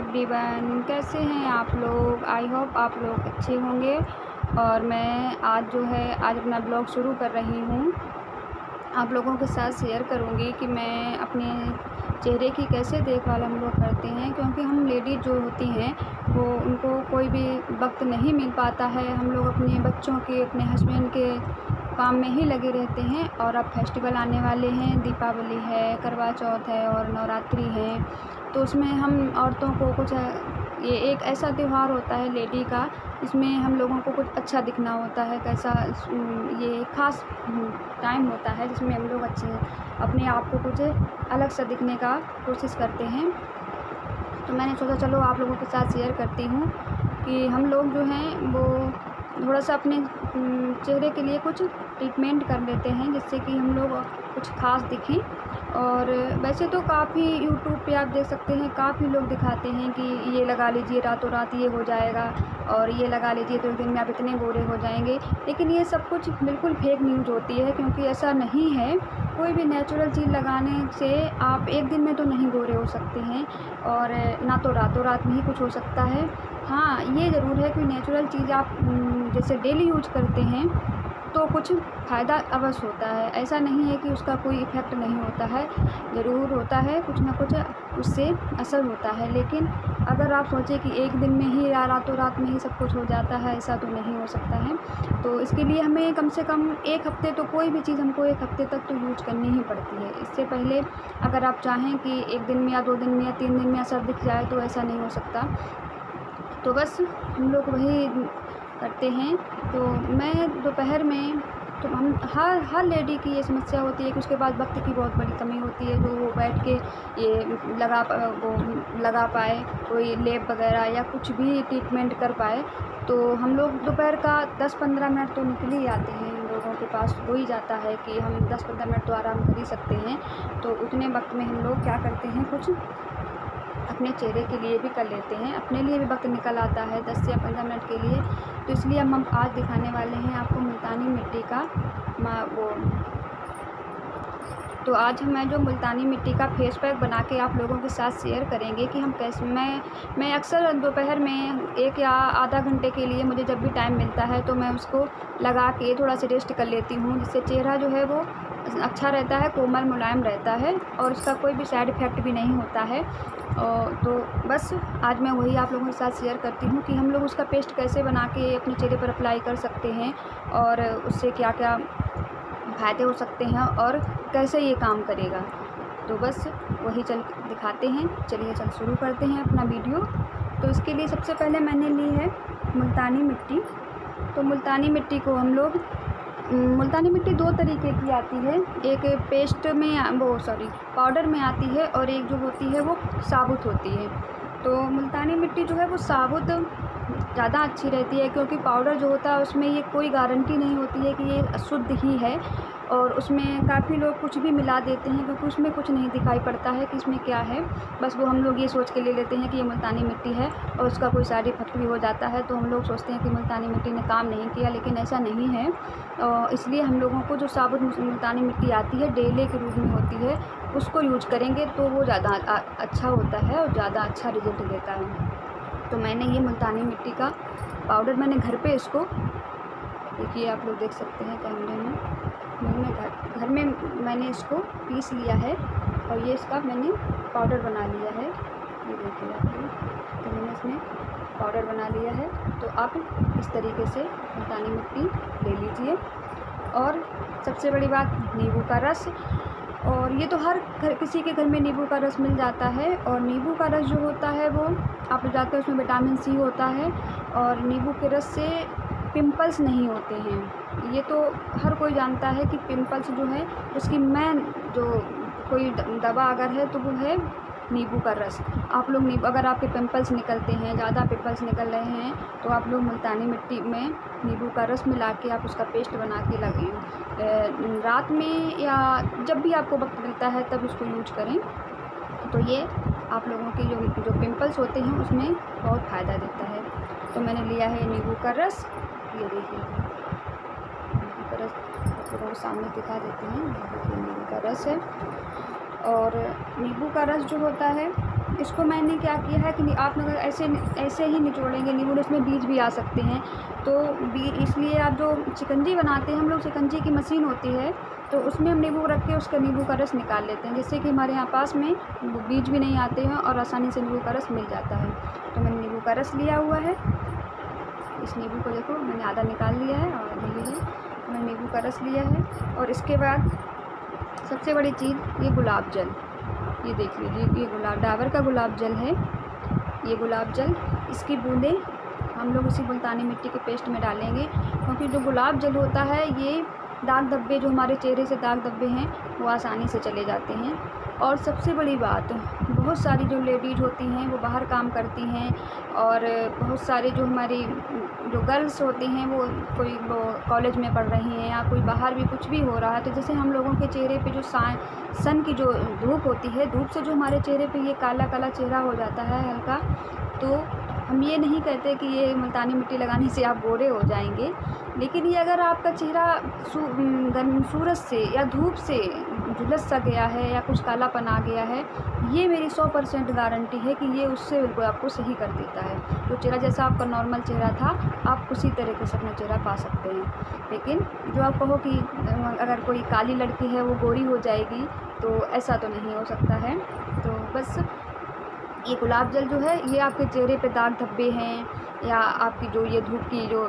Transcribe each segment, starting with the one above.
Everyone, कैसे हैं आप लोग। आई होप आप लोग अच्छे होंगे। और मैं आज अपना ब्लॉग शुरू कर रही हूँ। आप लोगों के साथ शेयर करूँगी कि मैं अपने चेहरे की कैसे देखभाल हम लोग करते हैं, क्योंकि हम लेडीज़ जो होती हैं वो उनको कोई भी वक्त नहीं मिल पाता है। हम लोग अपने बच्चों के, अपने हस्बैंड के काम में ही लगे रहते हैं। और अब फेस्टिवल आने वाले हैं, दीपावली है, करवा चौथ है और नवरात्रि है। तो उसमें हम औरतों को ये एक ऐसा त्यौहार होता है लेडी का, इसमें हम लोगों को कुछ अच्छा दिखना होता है। ये ख़ास टाइम होता है जिसमें हम लोग अपने आप को कुछ अलग सा दिखने का कोशिश करते हैं। तो मैंने सोचा चलो आप लोगों के साथ शेयर करती हूँ कि हम लोग जो हैं वो थोड़ा सा अपने चेहरे के लिए कुछ ट्रीटमेंट कर लेते हैं, जिससे कि हम लोग कुछ ख़ास दिखें। और वैसे तो काफ़ी यूट्यूब पे आप देख सकते हैं, काफ़ी लोग दिखाते हैं कि ये लगा लीजिए रातों रात ये हो जाएगा, और ये लगा लीजिए तो एक दिन में आप इतने गोरे हो जाएंगे। लेकिन ये सब कुछ बिल्कुल फेक न्यूज़ होती है, क्योंकि ऐसा नहीं है। कोई भी नेचुरल चीज़ लगाने से आप एक दिन में तो नहीं गोरे हो सकते हैं, और ना तो रातों रात में ही कुछ हो सकता है। हाँ, ये ज़रूर है कि नेचुरल चीज़ आप जैसे डेली यूज करते हैं तो कुछ फ़ायदा अवश्य होता है। ऐसा नहीं है कि उसका कोई इफ़ेक्ट नहीं होता है, ज़रूर होता है, कुछ ना कुछ उससे असर होता है। लेकिन अगर आप सोचें कि एक दिन में ही या रातों रात में ही सब कुछ हो जाता है, ऐसा तो नहीं हो सकता है। तो इसके लिए हमें कम से कम 1 हफ़्ते तो, कोई भी चीज़ हमको 1 हफ़्ते तक तो यूज करनी ही पड़ती है। इससे पहले अगर आप चाहें कि 1 दिन में या 2 दिन में या 3 दिन में असर दिख जाए, तो ऐसा नहीं हो सकता। तो बस हम लोग वही करते हैं। तो मैं दोपहर में, तो हम हर लेडी की ये समस्या होती है कि उसके पास वक्त की बहुत बड़ी कमी होती है, जो वो बैठ के ये लगा पाए कोई लेप वगैरह या कुछ भी ट्रीटमेंट कर पाए। तो हम लोग दोपहर का 10-15 मिनट तो निकल ही आते हैं, हम लोगों के पास हो ही जाता है कि हम 10-15 मिनट तो आराम कर ही सकते हैं। तो उतने वक्त में हम लोग क्या करते हैं, कुछ अपने चेहरे के लिए भी कर लेते हैं। अपने लिए भी वक्त निकल आता है 10 या 15 मिनट के लिए। तो इसलिए हम आज दिखाने वाले हैं आपको मुल्तानी मिट्टी का तो आज मैं जो मुल्तानी मिट्टी का फेस पैक बना के आप लोगों के साथ शेयर करेंगे कि हम कैसे मैं अक्सर दोपहर में 1 या आधा घंटे के लिए, मुझे जब भी टाइम मिलता है तो मैं उसको लगा के थोड़ा सा रेस्ट कर लेती हूँ, जिससे चेहरा जो है वो अच्छा रहता है, कोमल मुलायम रहता है, और उसका कोई भी साइड इफ़ेक्ट भी नहीं होता है। तो बस आज मैं वही आप लोगों के साथ शेयर करती हूँ कि हम लोग उसका पेस्ट कैसे बना के अपने चेहरे पर अप्लाई कर सकते हैं, और उससे क्या क्या फ़ायदे हो सकते हैं और कैसे ये काम करेगा। तो बस वही दिखाते हैं। चलिए शुरू करते हैं अपना वीडियो। तो इसके लिए सबसे पहले मैंने ली है मुल्तानी मिट्टी। तो मुल्तानी मिट्टी को हम लोग, मुल्तानी मिट्टी 2 तरीके की आती है, एक पेस्ट में पाउडर में आती है, और एक जो होती है वो साबुत होती है। तो मुल्तानी मिट्टी जो है वो साबुत ज़्यादा अच्छी रहती है, क्योंकि पाउडर जो होता है उसमें ये कोई गारंटी नहीं होती है कि ये शुद्ध ही है, और उसमें काफ़ी लोग कुछ भी मिला देते हैं, क्योंकि उसमें कुछ नहीं दिखाई पड़ता है कि इसमें क्या है। बस वो हम लोग ये सोच के ले लेते हैं कि ये मुल्तानी मिट्टी है, और उसका कोई साइड इफ़ेक्ट भी हो जाता है, तो हम लोग सोचते हैं कि मुल्तानी मिट्टी ने काम नहीं किया, लेकिन ऐसा नहीं है। और इसलिए हम लोगों को जो साबुत मुल्तानी मिट्टी आती है, डेले के रूप में होती है, उसको यूज करेंगे तो वो ज़्यादा अच्छा होता है और ज़्यादा अच्छा रिजल्ट देता है। तो मैंने ये मुल्तानी मिट्टी का पाउडर मैंने घर पे, इसको देखिए आप लोग देख सकते हैं कैमरे में, घर में मैंने इसको पीस लिया है, और ये इसका मैंने पाउडर बना लिया है। ये देखिए आप लोग, तो मैंने इसमें पाउडर बना लिया है। तो आप इस तरीके से मुल्तानी मिट्टी ले लीजिए। और सबसे बड़ी बात, नींबू का रस। और ये तो किसी के घर में नींबू का रस मिल जाता है, और नींबू का रस जो होता है वो आप लोग जानते हैं, उसमें विटामिन सी होता है, और नींबू के रस से पिंपल्स नहीं होते हैं। ये तो हर कोई जानता है कि पिंपल्स जो है उसकी मेन जो कोई दवा अगर है तो वो है नींबू का रस। आप लोग अगर आपके पिंपल्स निकलते हैं, ज़्यादा पिंपल्स निकल रहे हैं, तो आप लोग मुल्तानी मिट्टी में नींबू का रस मिला के आप उसका पेस्ट बना के लगाएं। रात में या जब भी आपको वक्त मिलता है तब उसको यूज करें। तो ये आप लोगों के जो पिंपल्स होते हैं उसमें बहुत फ़ायदा देता है। तो मैंने लिया है नींबू का रस। ये देखिए नींबू का रस आप लोगों को सामने दिखा देते हैं। ये नींबू का रस है। और नींबू का रस जो होता है इसको मैंने क्या किया है कि आप अगर ऐसे ही निचोड़ेंगे नींबू, इसमें बीज भी आ सकते हैं, तो इसलिए आप जो शिकंजी बनाते हैं, हम लोग शिकंजी की मशीन होती है तो उसमें हम नींबू रख के उसका नींबू का रस निकाल लेते हैं, जिससे कि हमारे यहाँ पास में वो बीज भी नहीं आते हैं और आसानी से नींबू का रस मिल जाता है। तो मैंने नींबू का रस लिया हुआ है, इस नींबू को देखो मैंने आधा निकाल लिया है और ये मैंने नींबू का रस लिया है। और इसके बाद सबसे बड़ी चीज़ ये गुलाब जल, ये देख लीजिए, ये डाबर का गुलाब जल है। ये गुलाब जल, इसकी बूंदें हम लोग इसी मुल्तानी मिट्टी के पेस्ट में डालेंगे, क्योंकि जो गुलाब जल होता है ये दाग धब्बे, जो हमारे चेहरे से दाग धब्बे हैं वो आसानी से चले जाते हैं। और सबसे बड़ी बात, बहुत सारी जो लेडीज़ होती हैं वो बाहर काम करती हैं, और बहुत सारे जो हमारी जो गर्ल्स होती हैं वो कॉलेज में पढ़ रही हैं या कोई बाहर भी कुछ भी हो रहा है, तो जैसे हम लोगों के चेहरे पे जो सन की जो धूप होती है, धूप से जो हमारे चेहरे पे ये काला काला चेहरा हो जाता है हल्का, तो हम ये नहीं कहते कि ये मुल्तानी मिट्टी लगाने से आप गोरे हो जाएंगे, लेकिन ये अगर आपका चेहरा सूरज से या धूप से झुलस सा गया है या कुछ कालापन आ गया है, ये मेरी 100% गारंटी है कि ये उससे बिल्कुल आपको सही कर देता है। तो चेहरा जैसा आपका नॉर्मल चेहरा था, आप उसी तरीके से अपना चेहरा पा सकते हैं। लेकिन जो आप कहो कि अगर कोई काली लड़की है वो गोरी हो जाएगी, तो ऐसा तो नहीं हो सकता है। तो बस ये गुलाब जल जो है ये आपके चेहरे पे दाग धब्बे हैं या आपकी जो ये धूप की जो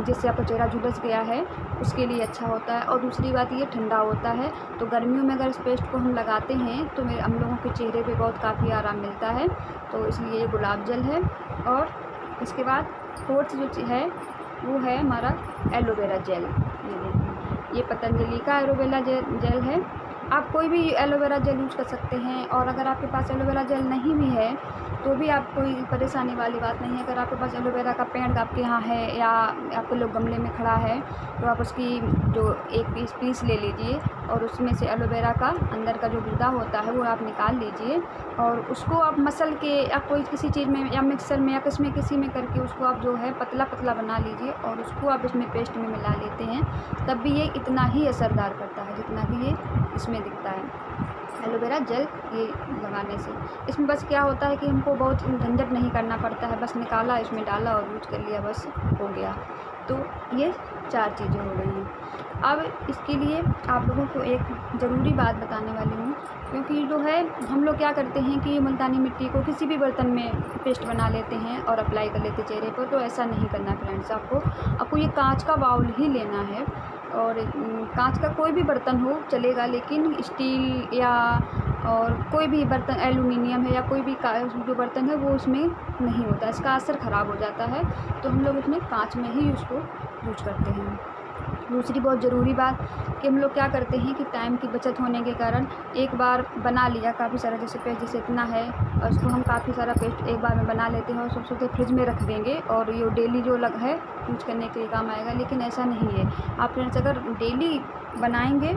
जिससे आपका चेहरा झुलस गया है उसके लिए अच्छा होता है। और दूसरी बात, ये ठंडा होता है, तो गर्मियों में अगर इस पेस्ट को हम लगाते हैं तो हम लोगों के चेहरे पे बहुत काफ़ी आराम मिलता है। तो इसलिए ये गुलाब जल है। और इसके बाद फोर्थ जो है वो है हमारा एलोवेरा जेल। ये पतंजलि का एलोवेरा जेल है। आप कोई भी एलोवेरा जेल यूज़ कर सकते हैं, और अगर आपके पास एलोवेरा जेल नहीं भी है तो भी आप कोई परेशानी वाली बात नहीं है। अगर आपके पास एलोवेरा का पेड़ आपके यहाँ है या आपके लोग गमले में खड़ा है, तो आप उसकी जो एक पीस ले लीजिए और उसमें से एलोवेरा का अंदर का जो गुदा होता है वो आप निकाल लीजिए, और उसको आप मसल के या कोई किसी चीज़ में या मिक्सर में या किसी में करके उसको आप जो है पतला पतला बना लीजिए और उसको आप इसमें पेस्ट में मिला लेते हैं, तब भी ये इतना ही असरदार करता है जितना कि ये इसमें दिखता है एलोवेरा जेल ये लगाने से। इसमें बस क्या होता है कि हमको बहुत झंझट नहीं करना पड़ता है, बस निकाला इसमें डाला और यूज कर लिया, बस हो गया। तो ये 4 चीज़ें हो गई हैं। अब इसके लिए आप लोगों को एक ज़रूरी बात बताने वाली हूँ, क्योंकि जो है हम लोग क्या करते हैं कि मुल्तानी मिट्टी को किसी भी बर्तन में पेस्ट बना लेते हैं और अप्लाई कर लेते चेहरे पर। तो ऐसा नहीं करना फ्रेंड्स, आपको ये कांच का बाउल ही लेना है, और कांच का कोई भी बर्तन हो चलेगा, लेकिन स्टील या और कोई भी बर्तन, एल्युमिनियम है या कोई भी जो बर्तन है वो उसमें नहीं होता, इसका असर ख़राब हो जाता है। तो हम लोग इसमें कांच में ही उसको यूज करते हैं। दूसरी बहुत ज़रूरी बात कि हम लोग क्या करते हैं कि टाइम की बचत होने के कारण एक बार बना लिया काफ़ी सारा, जैसे पेस्ट जैसे इतना है और उसको हम काफ़ी सारा पेस्ट एक बार में बना लेते हैं और सब सोचते फ्रिज में रख देंगे और ये डेली जो है यूज करने के लिए काम आएगा, लेकिन ऐसा नहीं है। आप फ्रेंड्स अगर डेली बनाएंगे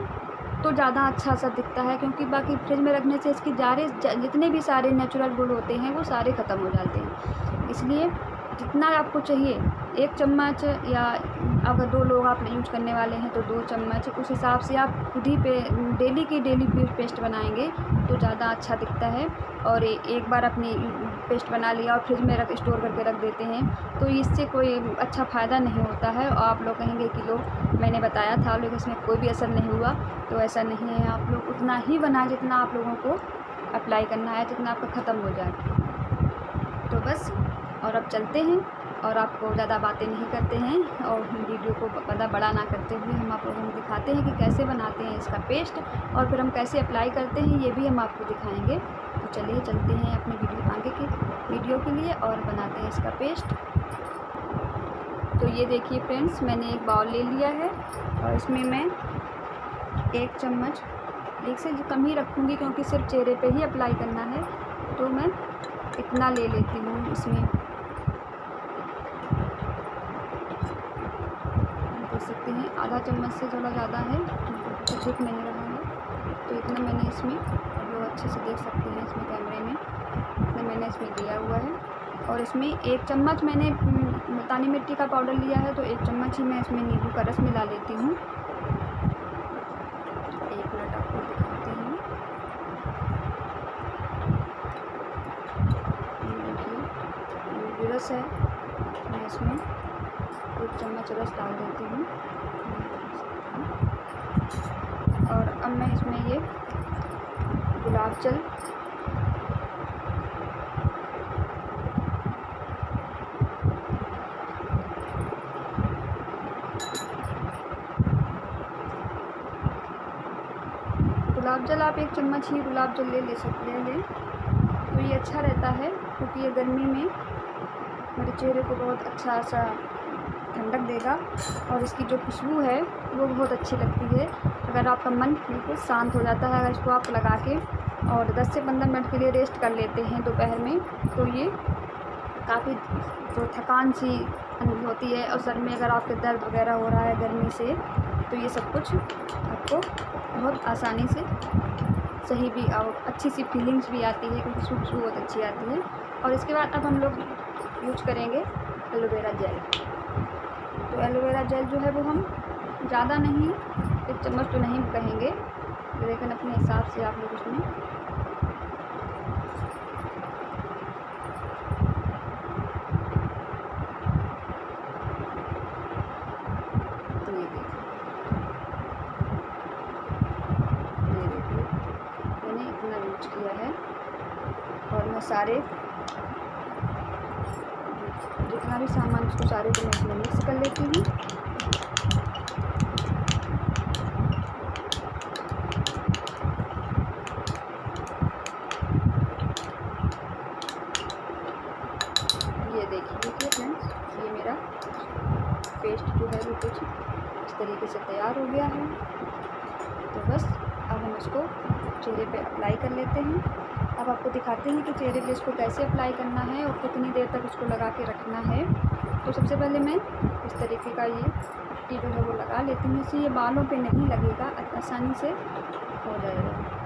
तो ज़्यादा अच्छा सा दिखता है, क्योंकि बाकी फ्रिज में रखने से इसकी जितने भी सारे नेचुरल गुण होते हैं वो सारे ख़त्म हो जाते हैं। इसलिए जितना आपको चाहिए 1 चम्मच, या अगर 2 लोग आप यूज करने वाले हैं तो 2 चम्मच, उस हिसाब से आप खुद ही डेली की डेली पेस्ट बनाएंगे तो ज़्यादा अच्छा दिखता है। और एक बार अपनी पेस्ट बना लिया और फ्रिज में स्टोर करके रख देते हैं तो इससे कोई अच्छा फ़ायदा नहीं होता है। और आप लोग कहेंगे कि लो मैंने बताया था लेकिन इसमें कोई भी असर नहीं हुआ, तो ऐसा नहीं है। आप लोग उतना ही बनाएं जितना आप लोगों को अप्लाई करना है, जितना आपका ख़त्म हो जाए। तो बस, और अब चलते हैं और आपको ज़्यादा बातें नहीं करते हैं और वीडियो को ज़्यादा बड़ा ना करते हुए हम आप लोगों को दिखाते हैं कि कैसे बनाते हैं इसका पेस्ट, और फिर हम कैसे अप्लाई करते हैं ये भी हम आपको दिखाएंगे। तो चलिए चलते हैं अपने आगे की वीडियो के लिए और बनाते हैं इसका पेस्ट। तो ये देखिए फ्रेंड्स, मैंने एक बाउल ले लिया है और इसमें मैं 1 चम्मच, 1 से कम ही रखूँगी क्योंकि सिर्फ चेहरे पे ही अप्लाई करना है, तो मैं इतना ले लेती हूँ। इसमें देख सकते हैं आधा चम्मच से थोड़ा ज़्यादा है, तो दिख नहीं रहा है, तो इतना मैंने इसमें, आप लोग अच्छे से देख सकते हैं इसमें कैमरे में, इतना मैंने इसमें दिया हुआ है। और इसमें 1 चम्मच मैंने मुल्तानी मिट्टी का पाउडर लिया है, तो 1 चम्मच ही मैं इसमें नींबू का रस मिला लेती हूँ। 1 मिनट आपको दिखाती हूँ। जो रस है मैं इसमें 1 चम्मच रस डाल देती हूँ। और अब मैं इसमें ये गुलाब जल आप 1 चम्मच ही गुलाब जल ले सकते हैं। तो ये अच्छा रहता है क्योंकि ये गर्मी में मेरे चेहरे को बहुत अच्छा सा ठंडक देगा और इसकी जो खुशबू है वो बहुत अच्छी लगती है। अगर आपका मन बिल्कुल शांत हो जाता है, अगर इसको आप लगा के और 10 से 15 मिनट के लिए रेस्ट कर लेते हैं दोपहर में, तो ये काफ़ी जो थकान सी अनुभव होती है और सर में अगर आपके दर्द वगैरह हो रहा है गर्मी से, तो ये सब कुछ आपको बहुत आसानी से सही भी और अच्छी सी फीलिंग्स भी आती है क्योंकि खुशबू बहुत अच्छी आती है। और इसके बाद अब हम लोग यूज करेंगे एलोवेरा जेल। तो एलोवेरा जेल जो है वो हम ज़्यादा नहीं, 1 चम्मच तो नहीं कहेंगे, लेकिन अपने हिसाब से आप लोग उसमें किया है। और मैं सारे जितना भी सामान उसको सारे को मैं इसमें मिक्स कर लेती हूँ। ये देखिए फ्रेंड्स, ये मेरा पेस्ट जो है वो कुछ इस तरीके से तैयार हो गया है। तो बस अब हम इसको चेहरे पे अप्लाई कर लेते हैं। अब आपको दिखाते हैं कि चेहरे पे इसको कैसे अप्लाई करना है और कितनी देर तक इसको लगा के रखना है। तो सबसे पहले मैं इस तरीके का ये पट्टी जो है वो लगा लेती हूँ, इससे ये बालों पे नहीं लगेगा, आसानी से हो जाएगा।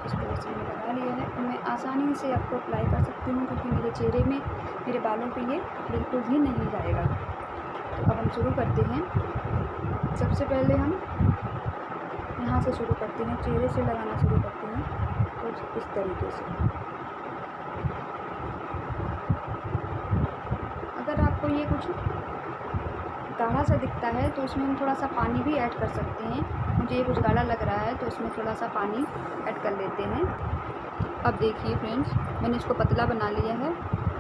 इस तरह से मैंने लगा लिया है और मैं आसानी से आपको अप्लाई कर सकती हूँ क्योंकि मेरे चेहरे में, मेरे बालों पे ये बिल्कुल भी नहीं जाएगा। तो अब हम शुरू करते हैं। सबसे पहले हम यहाँ से शुरू करते हैं, चेहरे से लगाना शुरू करते हैं कुछ इस तरीके से। अगर आपको ये कुछ गाढ़ा सा दिखता है तो उसमें हम थोड़ा सा पानी भी ऐड कर सकते हैं। मुझे ये कुछ गाढ़ा लग रहा है तो उसमें थोड़ा सा पानी ऐड कर लेते हैं। अब देखिए फ्रेंड्स, मैंने इसको पतला बना लिया है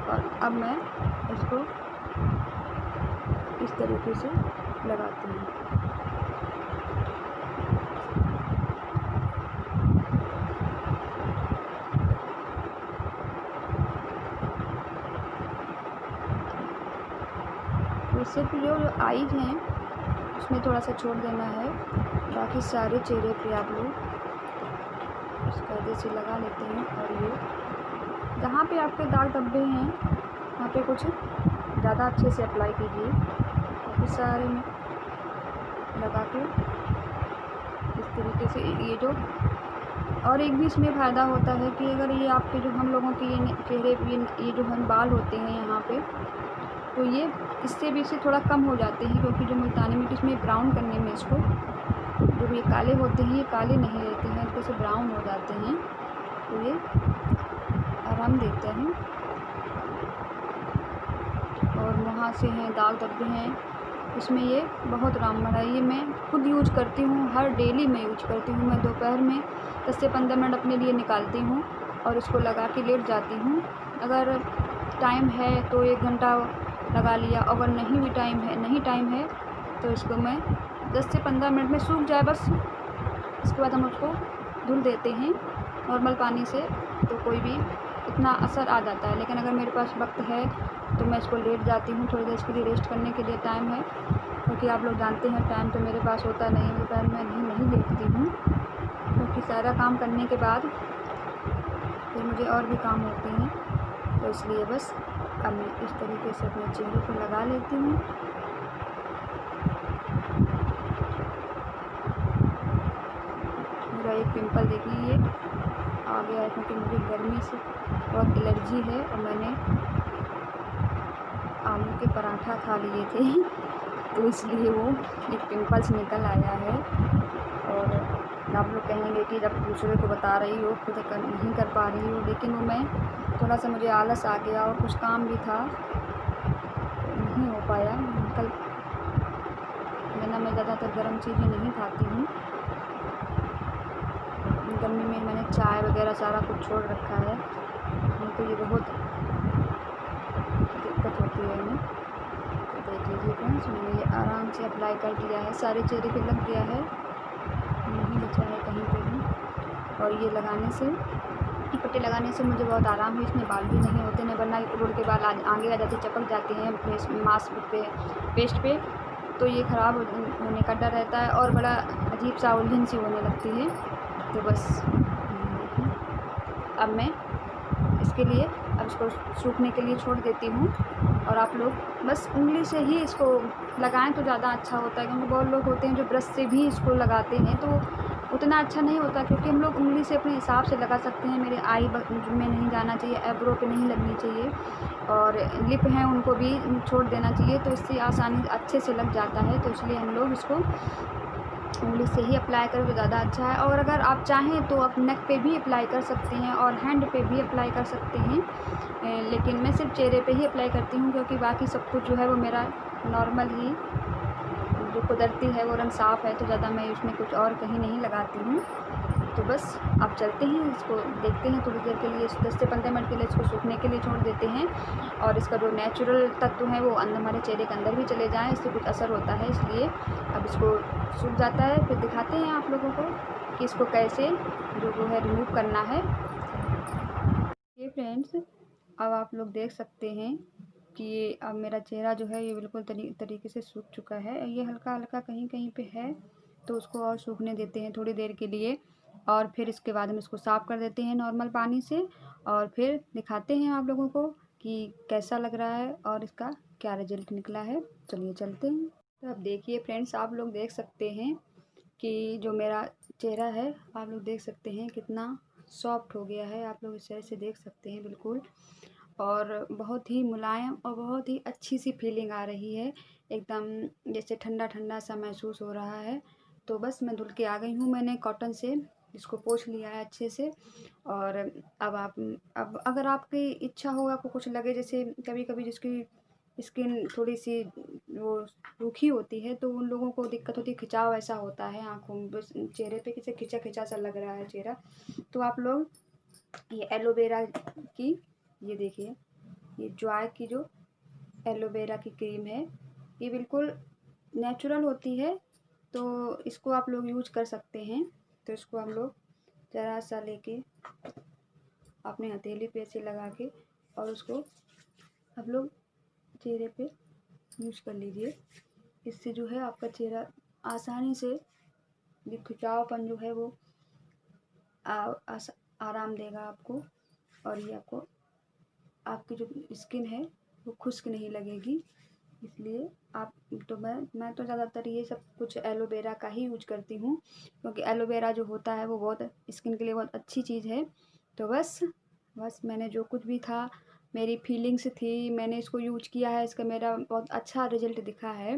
और अब मैं इसको इस तरीके से लगाती हूँ। तो सिर्फ जो आईज हैं उसमें थोड़ा सा छोड़ देना है, बाकी सारे चेहरे पे आप लोग इस कायदे से लगा लेते हैं। और ये जहाँ पे आपके दाग धब्बे हैं वहाँ पे कुछ ज़्यादा अच्छे से अप्लाई कीजिए, बाकी सारे में लगा के इस तरीके से। ये जो और एक भी इसमें फ़ायदा होता है कि अगर ये आपके जो हम लोगों के ये चेहरे पे ये जो हम बाल होते हैं यहाँ पे, तो ये इससे भी इसे थोड़ा कम हो जाते हैं क्योंकि जो मुल्तानी मिट्टी इसमें ब्राउन करने में इसको जो ये काले होते हैं ये काले नहीं रहते हैं, तो इसे ब्राउन हो जाते हैं, तो ये आराम देते हैं। और वहाँ से हैं दाग धब्बे हैं, इसमें ये बहुत रामबाण है। ये मैं खुद यूज करती हूँ, हर डेली मैं यूज करती हूँ। मैं दोपहर में 10 से 15 मिनट अपने लिए निकालती हूँ और इसको लगा के लेट जाती हूँ। अगर टाइम है तो 1 घंटा लगा लिया, अगर नहीं टाइम है तो इसको मैं 10 से 15 मिनट में सूख जाए बस। इसके बाद हम उसको धुल देते हैं नॉर्मल पानी से, तो कोई भी इतना असर आ जाता है। लेकिन अगर मेरे पास वक्त है तो मैं इसको लेट जाती हूँ, थोड़ी देर इसके लिए रेस्ट करने के लिए टाइम है, क्योंकि आप लोग जानते हैं टाइम तो मेरे पास होता नहीं है, दोपहर में नहीं लेटती हूँ क्योंकि सारा काम करने के बाद फिर मुझे और भी काम होते हैं, तो इसलिए बस अब मैं इस तरीके से अपने चेहरे को लगा लेती हूँ। मेरा एक पिंपल देखिए ये आ गया है क्योंकि मुझे गर्मी से बहुत एलर्जी है और मैंने आलू के पराठा खा लिए थे तो इसलिए वो एक पिंपल्स निकल आया है। और आप लोग कहेंगे कि जब दूसरे को बता रही हो खुद नहीं कर पा रही हो, लेकिन वो मैं थोड़ा सा मुझे आलस आ गया और कुछ काम भी था तो नहीं हो पाया। कल वरना मैं ज़्यादातर गर्म चीज़ें नहीं खाती हूँ। गर्मी में मैंने चाय वगैरह सारा कुछ छोड़ रखा है, नहीं तो ये बहुत दिक्कत होती है हमें। तो देख लीजिए फ्रेंड्स, मैंने ये आराम से अप्लाई कर दिया है, सारे चेहरे पे लग गया है, नहीं बचा है कहीं पे भी। और ये लगाने से, पट्टी लगाने से मुझे बहुत आराम है, इसमें बाल भी नहीं होते, नहीं वरना रोड के बाल आगे आ जाते, चपक जाते हैं फेस मास्क पे, पेस्ट पे, तो ये ख़राब होने का डर रहता है और बड़ा अजीब सा उलझन सी होने लगती है। तो बस अब मैं इसके लिए अब इसको सूखने के लिए छोड़ देती हूँ। और आप लोग बस उंगली से ही इसको लगाएं तो ज़्यादा अच्छा होता है, क्योंकि बहुत लोग होते हैं जो ब्रश से भी इसको लगाते हैं तो उतना अच्छा नहीं होता, क्योंकि हम लोग उंगली से अपने हिसाब से लगा सकते हैं। मेरे आई में नहीं जाना चाहिए, आईब्रो पे नहीं लगनी चाहिए, और लिप हैं उनको भी छोड़ देना चाहिए, तो इससे आसानी अच्छे से लग जाता है। तो इसलिए हम लोग इसको उंगली से ही अप्लाई करें तो ज़्यादा अच्छा है। और अगर आप चाहें तो आप नेक पे भी अप्लाई कर सकते हैं और हैंड पे भी अप्लाई कर सकते हैं, लेकिन मैं सिर्फ चेहरे पे ही अप्लाई करती हूँ, क्योंकि बाकी सब कुछ जो है वो मेरा नॉर्मल ही जो कुदरती है, वो रंग साफ़ है, तो ज़्यादा मैं उसमें कुछ और कहीं नहीं लगाती हूँ। तो बस अब चलते हैं, इसको देखते हैं थोड़ी देर के लिए, 10 से 15 मिनट के लिए इसको सूखने के लिए छोड़ देते हैं, और इसका जो नेचुरल तत्व है वो हमारे चेहरे के अंदर भी चले जाएँ, इससे कुछ असर होता है। इसलिए अब इसको सूख जाता है, फिर दिखाते हैं आप लोगों को कि इसको कैसे जो वो है रिमूव करना है। ये फ्रेंड्स, अब आप लोग देख सकते हैं कि ये अब मेरा चेहरा जो है ये बिल्कुल तरीके से सूख चुका है। ये हल्का हल्का कहीं कहीं पे है, तो उसको और सूखने देते हैं थोड़ी देर के लिए, और फिर इसके बाद हम इसको साफ़ कर देते हैं नॉर्मल पानी से, और फिर दिखाते हैं आप लोगों को कि कैसा लग रहा है और इसका क्या रिजल्ट निकला है। चलिए चलते हैं। तो अब देखिए फ्रेंड्स, आप लोग देख सकते हैं कि जो मेरा चेहरा है आप लोग देख सकते हैं कितना सॉफ्ट हो गया है। आप लोग इस तरह से देख सकते हैं बिल्कुल, और बहुत ही मुलायम और बहुत ही अच्छी सी फीलिंग आ रही है, एकदम जैसे ठंडा ठंडा सा महसूस हो रहा है। तो बस मैं धुल के आ गई हूँ, मैंने कॉटन से इसको पोंछ लिया है अच्छे से। और अब अगर आपकी इच्छा हो, आपको कुछ लगे, जैसे कभी कभी जिसकी स्किन थोड़ी सी वो रूखी होती है, तो उन लोगों को दिक्कत होती है, खिंचाव ऐसा होता है आँखों में, बस चेहरे पे किसी खिंचा खिंचा सा लग रहा है चेहरा, तो आप लोग ये एलोवेरा की, ये देखिए, ये जॉय की जो एलोवेरा की क्रीम है, ये बिल्कुल नेचुरल होती है, तो इसको आप लोग यूज कर सकते हैं। तो इसको हम लोग ज़रा सा लेके अपने हथेली पे ऐसे लगा के, और उसको आप लोग चेहरे पे यूज कर लीजिए। इससे जो है आपका चेहरा आसानी से, जो खिंचावपन जो है वो आराम देगा आपको, और ये आपको आपकी जो स्किन है वो खुश्क नहीं लगेगी। इसलिए आप तो मैं तो ज़्यादातर ये सब कुछ एलोवेरा का ही यूज करती हूँ, क्योंकि एलोवेरा जो होता है वो बहुत स्किन के लिए बहुत अच्छी चीज़ है। तो बस मैंने जो कुछ भी था, मेरी फीलिंग्स थी, मैंने इसको यूज किया है, इसका मेरा बहुत अच्छा रिजल्ट दिखा है,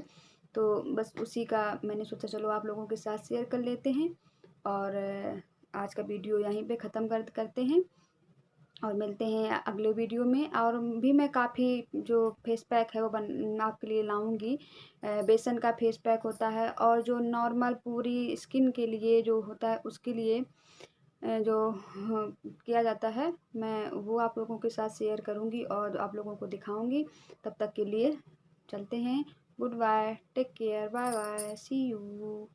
तो बस उसी का मैंने सोचा चलो आप लोगों के साथ शेयर कर लेते हैं। और आज का वीडियो यहीं पे ख़त्म करते हैं, और मिलते हैं अगले वीडियो में। और भी मैं काफ़ी जो फेस पैक है वो आपके लिए लाऊंगी। बेसन का फेस पैक होता है, और जो नॉर्मल पूरी स्किन के लिए जो होता है उसके लिए जो किया जाता है, मैं वो आप लोगों के साथ शेयर करूंगी और आप लोगों को दिखाऊंगी। तब तक के लिए चलते हैं, goodbye, take care, bye bye, see you.